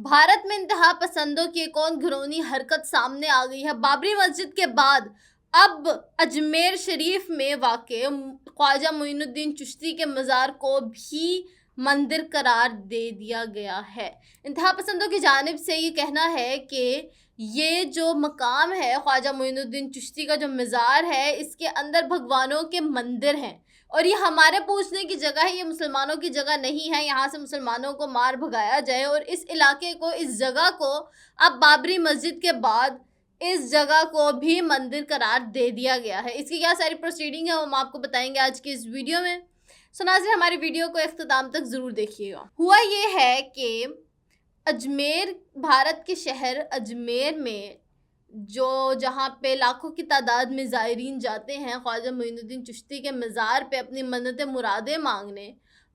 भारत में इंतहा पसंदों की एक और घिनौनी हरकत सामने आ गई है। बाबरी मस्जिद के बाद अब अजमेर शरीफ में वाक़े ख्वाजा मोइनुद्दीन चिश्ती के मज़ार को भी मंदिर करार दे दिया गया है। इंतहा पसंदों की जानिब से ये कहना है कि ये जो मकाम है ख्वाजा मोइनुद्दीन चिश्ती का जो मज़ार है, इसके अंदर भगवानों के मंदिर हैं और ये हमारे पूछने की जगह है, ये मुसलमानों की जगह नहीं है। यहाँ से मुसलमानों को मार भगाया जाए और इस इलाके को, इस जगह को अब बाबरी मस्जिद के बाद इस जगह को भी मंदिर करार दे दिया गया है। इसकी क्या सारी प्रोसीडिंग है वो हम आपको बताएंगे आज की इस वीडियो में। सो नाज़रीन, हमारी वीडियो को इख्तिताम तक ज़रूर देखिएगा। हुआ ये है कि अजमेर, भारत के शहर अजमेर में जहाँ पे लाखों की तादाद में ज़ायरीन जाते हैं ख्वाजा मोइनुद्दीन चिश्ती के मज़ार पे अपनी मन्नतें मुरादें मांगने,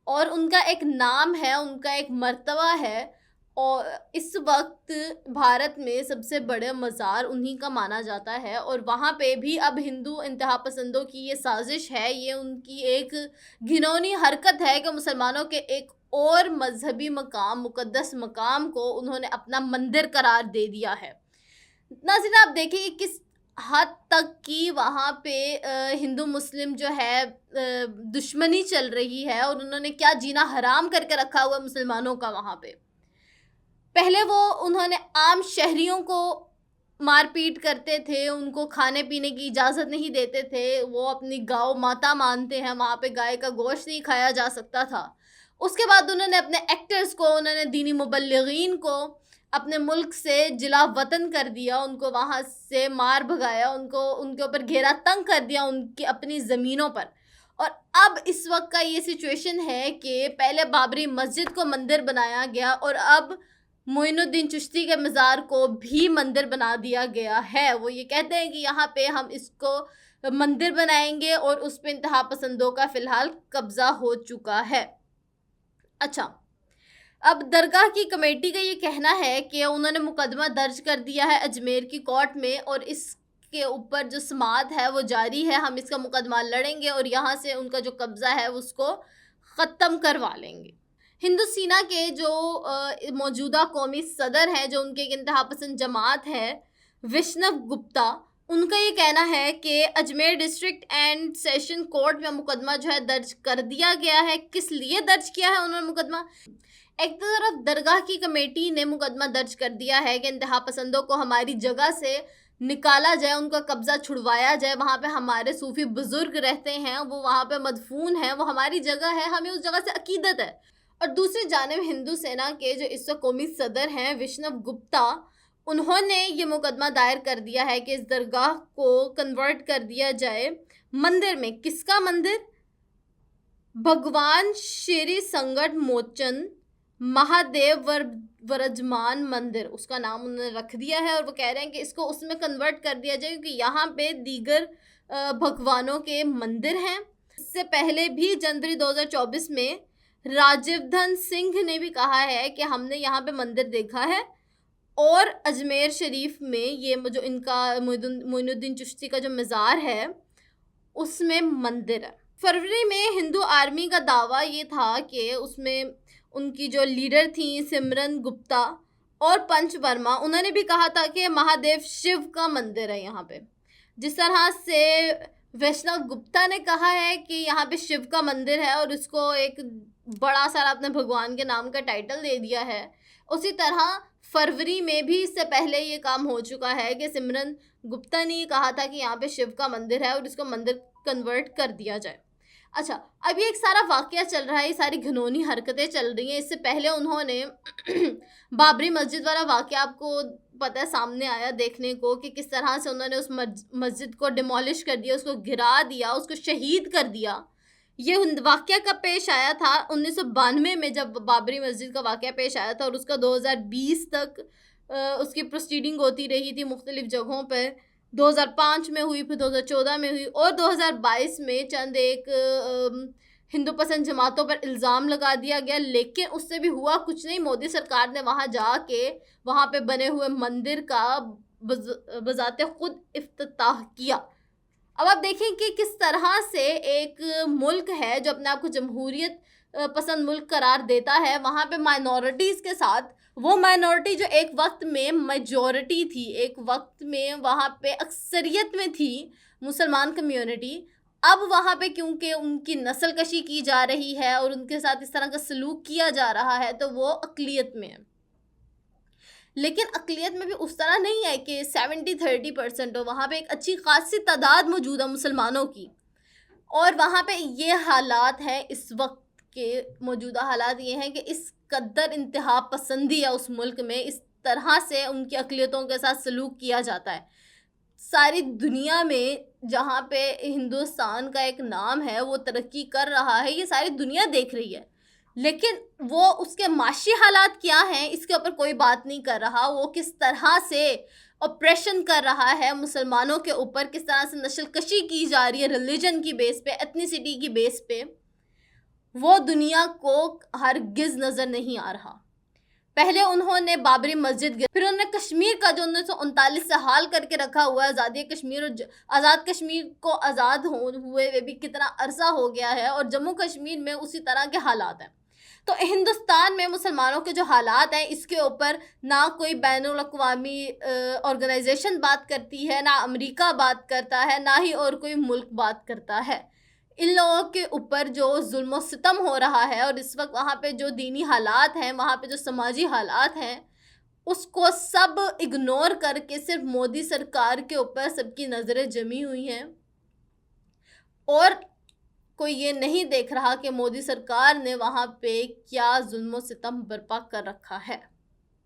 और उनका एक नाम है, उनका एक मर्तबा है, और इस वक्त भारत में सबसे बड़े मज़ार उन्हीं का माना जाता है। और वहाँ पे भी अब हिंदू इंतहा पसंदों की ये साजिश है, ये उनकी एक घिनौनी हरकत है कि मुसलमानों के एक और मजहबी मकाम, मुक़द्दस मकाम को उन्होंने अपना मंदिर करार दे दिया है। नाज़रीन, आप देखिए किस हद तक की वहाँ पे हिंदू मुस्लिम जो है दुश्मनी चल रही है और उन्होंने क्या जीना हराम करके रखा हुआ मुसलमानों का। वहाँ पे पहले उन्होंने आम शहरियों को मारपीट करते थे, उनको खाने पीने की इजाज़त नहीं देते थे, वो अपनी गौ माता मानते हैं, वहाँ पे गाय का गोश्त नहीं खाया जा सकता था। उसके बाद उन्होंने अपने एक्टर्स को, उन्होंने दीनी मुबल्लिगीन को अपने मुल्क से जिला वतन कर दिया, उनको वहाँ से मार भगाया, उनके ऊपर घेरा तंग कर दिया उनकी अपनी ज़मीनों पर। और अब इस वक्त का ये सिचुएशन है कि पहले बाबरी मस्जिद को मंदिर बनाया गया और अब मोइनुद्दीन चिश्ती के मज़ार को भी मंदिर बना दिया गया है। वो ये कहते हैं कि यहाँ पे हम इसको मंदिर बनाएंगे और उस पर इंतहा पसंदों का फ़िलहाल कब्ज़ा हो चुका है। अच्छा, अब दरगाह की कमेटी का ये कहना है कि उन्होंने मुकदमा दर्ज कर दिया है अजमेर की कोर्ट में और इसके ऊपर जो समाअत है वो जारी है। हम इसका मुकदमा लड़ेंगे और यहाँ से उनका जो कब्ज़ा है उसको ख़त्म करवा लेंगे। हिंदू सेना के जो मौजूदा कौमी सदर हैं, जो उनके एक इंतहा पसंद जमात है, विष्णव गुप्ता, उनका ये कहना है कि Ajmer district and session court में मुकदमा जो है दर्ज कर दिया गया है। किस लिए दर्ज किया है उन्होंने मुकदमा? एक तरफ दरगाह की कमेटी ने मुकदमा दर्ज कर दिया है कि इंतहा पसंदों को हमारी जगह से निकाला जाए, उनका कब्ज़ा छुड़वाया जाए। वहाँ पे हमारे सूफ़ी बुज़ुर्ग रहते हैं, वो वहाँ पे मदफून हैं, वो हमारी जगह है, हमें उस जगह से अकीदत है। और दूसरी जानिब हिंदू सेना के जो इस वक्त कौमी सदर हैं विष्णव गुप्ता, उन्होंने ये मुकदमा दायर कर दिया है कि इस दरगाह को कन्वर्ट कर दिया जाए मंदिर में। किसका मंदिर? भगवान श्री संकट मोचन महादेव वरजमान मंदिर, उसका नाम उन्होंने रख दिया है। और वो कह रहे हैं कि इसको उसमें कन्वर्ट कर दिया जाए क्योंकि यहाँ पे दीगर भगवानों के मंदिर हैं। इससे पहले भी जनवरी 2024 में राजीवधन सिंह ने भी कहा है कि हमने यहाँ पे मंदिर देखा है और अजमेर शरीफ में ये जो इनका मोइनुद्दीन चिश्ती का जो मज़ार है उसमें मंदिर है। फरवरी में हिंदू आर्मी का दावा ये था कि उसमें उनकी जो लीडर थी सिमरन गुप्ता और पंच वर्मा, उन्होंने भी कहा था कि महादेव शिव का मंदिर है यहाँ पे। जिस तरह से वैष्णव गुप्ता ने कहा है कि यहाँ पे शिव का मंदिर है और उसको एक बड़ा सारा अपने भगवान के नाम का टाइटल दे दिया है, उसी तरह फरवरी में भी इससे पहले ये काम हो चुका है कि सिमरन गुप्ता ने ये कहा था कि यहाँ पे शिव का मंदिर है और इसको मंदिर कन्वर्ट कर दिया जाए। अच्छा, अब ये एक सारा वाक़या चल रहा है, ये सारी घिनौनी हरकतें चल रही हैं। इससे पहले उन्होंने बाबरी मस्जिद वाला वाक़या आपको पता है सामने आया देखने को कि किस तरह से उन्होंने उस मस्जिद को डिमोलिश कर दिया, उसको गिरा दिया, उसको शहीद कर दिया। ये वाक़या कब पेश आया था? 1992 में जब बाबरी मस्जिद का वाक़या पेश आया था और उसका 2020 तक उसकी प्रोसीडिंग होती रही थी मुख्तलिफ़ जगहों पर। 2005 में हुई, फिर 2014 में हुई और 2022 में चंद एक हिंदू पसंद जमातों पर इल्ज़ाम लगा दिया गया, लेकिन उससे भी हुआ कुछ नहीं। मोदी सरकार ने वहाँ जाके वहाँ पे बने हुए मंदिर का बज़ाते ख़ुद इफ्तिताह किया। अब आप देखें कि किस तरह से एक मुल्क है जो अपने आप को जमहूरियत पसंद मुल्क करार देता है, वहाँ पे माइनॉरिटीज़ के साथ وہ مائنورٹی جو ایک وقت میں میجورٹی تھی، ایک وقت میں وہاں پہ اکثریت میں تھی مسلمان کمیونٹی، اب وہاں پہ کیونکہ ان کی نسل کشی کی جا رہی ہے اور ان کے ساتھ اس طرح کا سلوک کیا جا رہا ہے تو وہ اقلیت میں ہے. لیکن اقلیت میں بھی اس طرح نہیں ہے کہ 70-30% ہو، وہاں پہ ایک اچھی خاصی تعداد موجود ہے مسلمانوں کی. اور وہاں پہ یہ حالات ہیں، اس وقت کے موجودہ حالات یہ ہیں کہ اس قدر انتہا پسندی ہے اس ملک میں، اس طرح سے ان کی اقلیتوں کے ساتھ سلوک کیا جاتا ہے. ساری دنیا میں جہاں پہ ہندوستان کا ایک نام ہے وہ ترقی کر رہا ہے، یہ ساری دنیا دیکھ رہی ہے، لیکن وہ اس کے معاشی حالات کیا ہیں اس کے اوپر کوئی بات نہیں کر رہا. وہ کس طرح سے اپریشن کر رہا ہے مسلمانوں کے اوپر، کس طرح سے نسل کشی کی جا رہی ہے ریلیجن کی بیس پہ، ایتھنیسٹی کی بیس پہ، وہ دنیا کو ہرگز نظر نہیں آ رہا. پہلے انہوں نے بابری مسجد پھر انہوں نے کشمیر کا جو 1939 سے حال کر کے رکھا ہوا ہے، آزادی کشمیر اور آزاد کشمیر کو آزاد ہوئے بھی کتنا عرصہ ہو گیا ہے، اور جموں کشمیر میں اسی طرح کے حالات ہیں. تو ہندوستان میں مسلمانوں کے جو حالات ہیں اس کے اوپر نہ کوئی بین الاقوامی آرگنائزیشن بات کرتی ہے، نہ امریکہ بات کرتا ہے، نہ ہی اور کوئی ملک بات کرتا ہے. ان لوگوں کے اوپر جو ظلم و ستم ہو رہا ہے اور اس وقت وہاں پہ جو دینی حالات ہیں، وہاں پہ جو سماجی حالات ہیں، اس کو سب اگنور کر کے صرف مودی سرکار کے اوپر سب کی نظریں جمی ہوئی ہیں. اور کوئی یہ نہیں دیکھ رہا کہ مودی سرکار نے وہاں پہ کیا ظلم و ستم برپا کر رکھا ہے.